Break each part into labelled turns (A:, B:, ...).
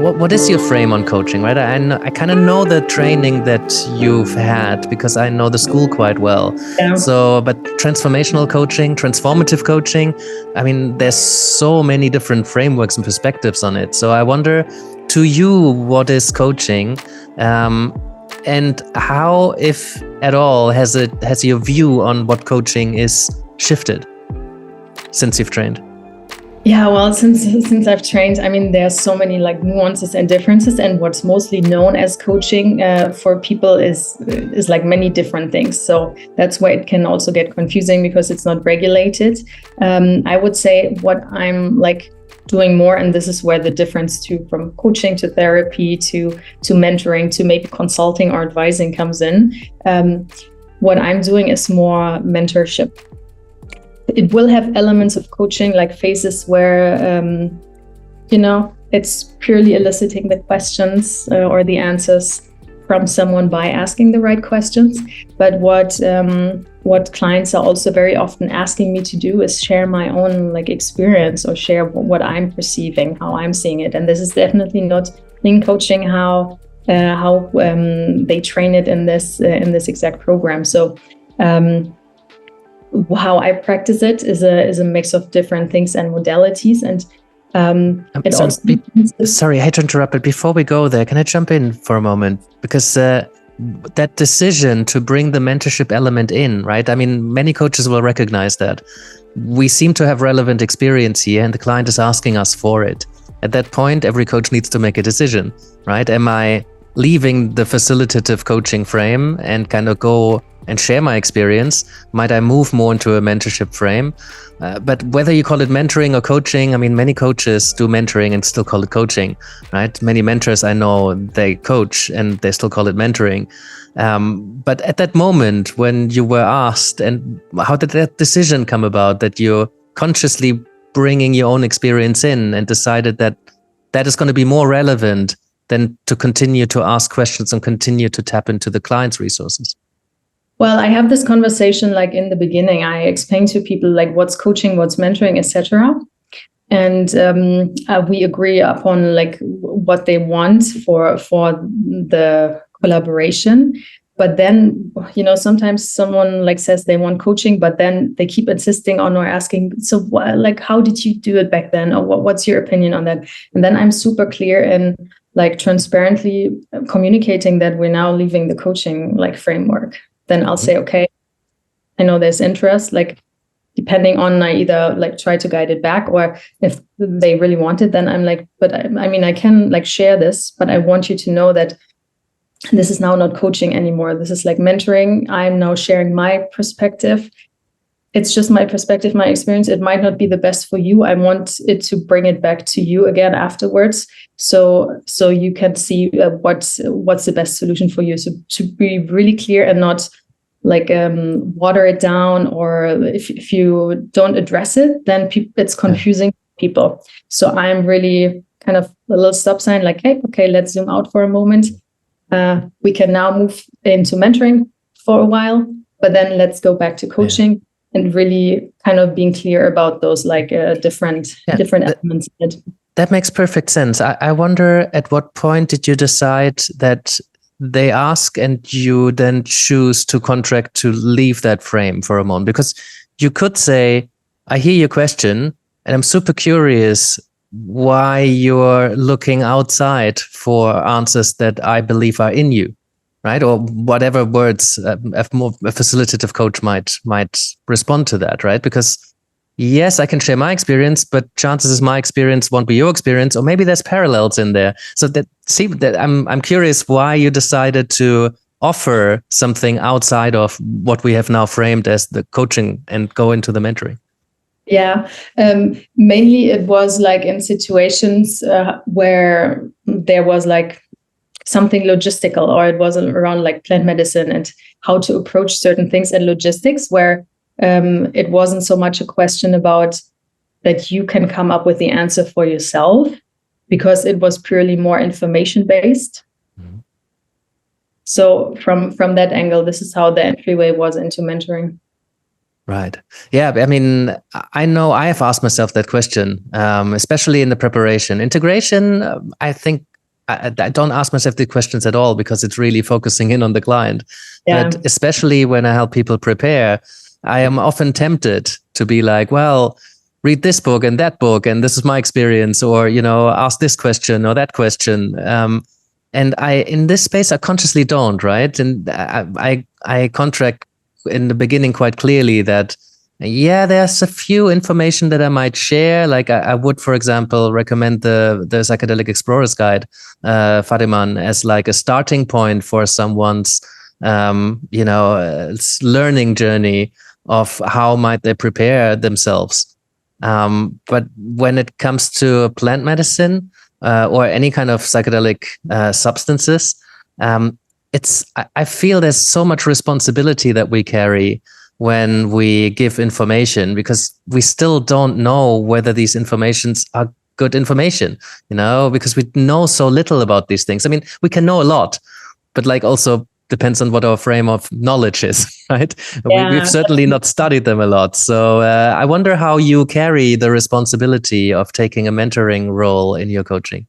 A: What is your frame on coaching, right? I kind of know the training that you've had because I know the school quite well.
B: Yeah.
A: So, but transformational coaching, transformative coaching, I mean, there's so many different frameworks and perspectives on it. So I wonder, to you, what is coaching, and how, if at all, has your view on what coaching is shifted since you've trained?
B: Yeah, well, since I've trained, I mean, there's so many like nuances and differences, and what's mostly known as coaching for people is like many different things. So that's why it can also get confusing because it's not regulated. I would say what I'm like doing more, and this is where the difference from coaching to therapy to mentoring to maybe consulting or advising comes in. What I'm doing is more mentorship. It will have elements of coaching, like phases where, it's purely eliciting the questions or the answers from someone by asking the right questions. But what clients are also very often asking me to do is share my own like experience or share what I'm perceiving, how I'm seeing it. And this is definitely not in coaching how they train it in this exact program. So. How I practice it is a mix of different things and modalities, and
A: sorry, I hate to interrupt, but before we go there, can I jump in for a moment? Because that decision to bring the mentorship element in, right? I mean, many coaches will recognize that. We seem to have relevant experience here, and the client is asking us for it. At that point, every coach needs to make a decision, right? Am I leaving the facilitative coaching frame and kind of go and share my experience? Might I move more into a mentorship frame? But whether you call it mentoring or coaching, I mean, many coaches do mentoring and still call it coaching, right? Many mentors I know, they coach and they still call it mentoring. But at that moment when you were asked, and how did that decision come about, that you're consciously bringing your own experience in and decided that that is going to be more relevant than to continue to ask questions and continue to tap into the client's resources?
B: Well, I have this conversation like in the beginning. I explain to people like what's coaching, what's mentoring, etc. And we agree upon like what they want for the collaboration. But then, sometimes someone like says they want coaching, but then they keep insisting on or asking, so like, how did you do it back then? Or what's your opinion on that? And then I'm super clear in like transparently communicating that we're now leaving the coaching like framework. Then I'll say, okay, I know there's interest, like depending on, I either like try to guide it back, or if they really want it, then I'm like, but I mean, I can like share this, but I want you to know that this is now not coaching anymore. This is like mentoring. I'm now sharing my perspective. It's just my perspective, my experience. It might not be the best for you. I want it to bring it back to you again afterwards. So you can see what's the best solution for you. So to be really clear and not like water it down, or if you don't address it, then it's confusing people. So I'm really kind of a little stop sign, like, hey, okay, let's zoom out for a moment. We can now move into mentoring for a while, but then let's go back to coaching and really kind of being clear about those like different elements.
A: That makes perfect sense. I wonder, at what point did you decide that they ask and you then choose to contract to leave that frame for a moment? Because you could say, I hear your question and I'm super curious why you're looking outside for answers that I believe are in you, right? Or whatever words a facilitative coach might respond to that, right? Because yes, I can share my experience, but chances is my experience won't be your experience, or maybe there's parallels in there. So I'm curious why you decided to offer something outside of what we have now framed as the coaching and go into the mentoring.
B: Yeah, mainly it was like in situations where there was like something logistical, or it was around like plant medicine and how to approach certain things and logistics, where it wasn't so much a question about that you can come up with the answer for yourself, because it was purely more information based. Mm-hmm. So from that angle, this is how the entryway was into mentoring.
A: Right. Yeah. I mean, I know I have asked myself that question, especially in the preparation. Integration, I think I don't ask myself the questions at all because it's really focusing in on the client.
B: Yeah.
A: But especially when I help people prepare, I am often tempted to be like, well, read this book and that book, and this is my experience, or, ask this question or that question. And in this space, I consciously don't, right? And I contract in the beginning quite clearly that, yeah, there's a few information that I might share. Like I would, for example, recommend the Psychedelic Explorer's Guide, Fadiman, as like a starting point for someone's, learning journey of how might they prepare themselves. But when it comes to plant medicine or any kind of psychedelic substances, I feel there's so much responsibility that we carry when we give information, because we still don't know whether these informations are good information, because we know so little about these things. I mean, we can know a lot, but like also depends on what our frame of knowledge is, right? Yeah. We've certainly not studied them a lot. So I wonder how you carry the responsibility of taking a mentoring role in your coaching.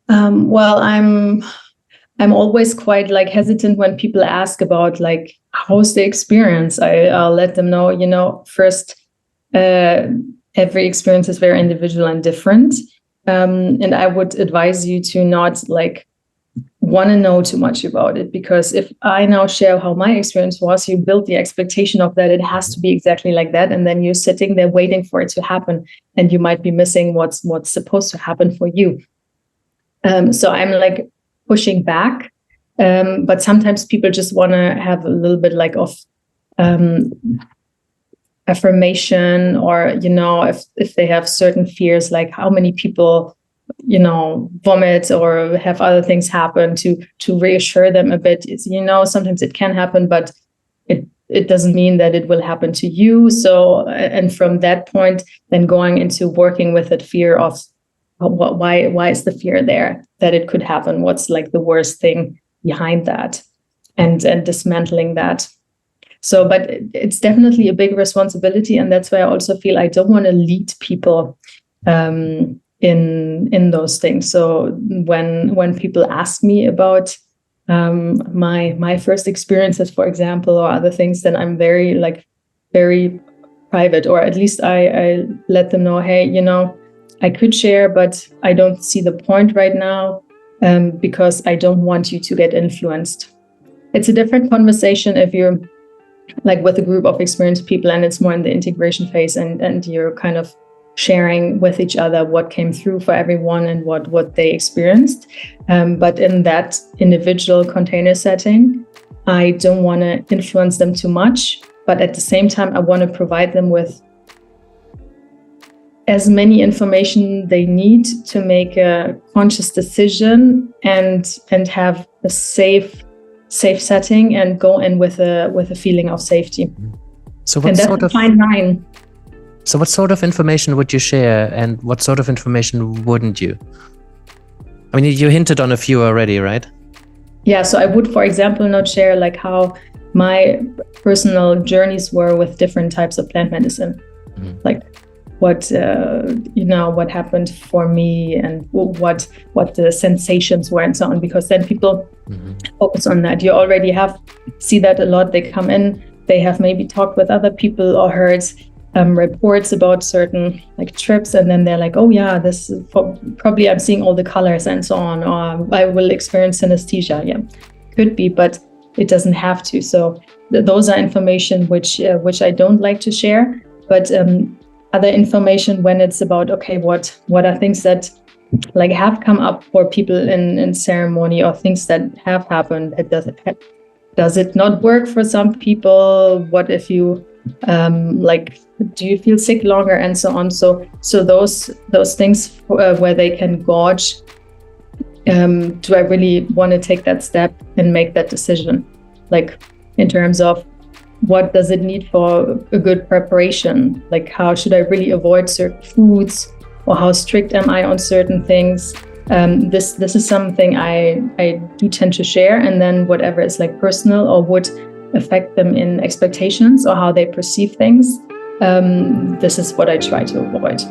B: Well, I'm always quite like hesitant when people ask about like, how's the experience? I'll let them know, first, every experience is very individual and different. And I would advise you to not like want to know too much about it, because if I now share how my experience was, you build the expectation of that it has to be exactly like that. And then you're sitting there waiting for it to happen, and you might be missing what's supposed to happen for you. So I'm like pushing back, but sometimes people just want to have a little bit like of affirmation, or if they have certain fears, like how many people vomit or have other things happen, to reassure them a bit. Sometimes it can happen, but it doesn't mean that it will happen to you. So, and from that point, then going into working with that fear of why is the fear there that it could happen? What's like the worst thing behind that, and dismantling that. So, but it's definitely a big responsibility, and that's why I also feel I don't want to lead people in those things. So when people ask me about my first experiences, for example, or other things, then I'm very private, or at least I let them know, hey, I could share, but I don't see the point right now, because I don't want you to get influenced. It's a different conversation if you're like with a group of experienced people and it's more in the integration phase, and you're kind of sharing with each other what came through for everyone and what they experienced. But in that individual container setting, I don't want to influence them too much. But at the same time, I want to provide them with as many information they need to make a conscious decision and have a safe setting, and go in with a feeling of safety.
A: So what sort of fine line? So what sort of information would you share, and what sort of information wouldn't you? I mean, you hinted on a few already, right?
B: Yeah, so I would, for example, not share like how my personal journeys were with different types of plant medicine, like what happened for me, and what the sensations were, and so on. Because then people focus on that. You already see that a lot. They come in, they have maybe talked with other people or heard reports about certain like trips, and then they're like, oh yeah, this is probably I'm seeing all the colors and so on, or I will experience synesthesia. Yeah, could be, but it doesn't have to. So those are information which I don't like to share. But other information, when it's about, okay, what are things that like have come up for people in ceremony, or things that have happened, does it not work for some people? What if you do you feel sick longer, and so on? So those things where they can gauge, do I really want to take that step and make that decision? Like in terms of what does it need for a good preparation? Like how should I really avoid certain foods, or how strict am I on certain things? This is something I do tend to share, and then whatever is like personal or would affect them in expectations or how they perceive things. This is what I try to avoid.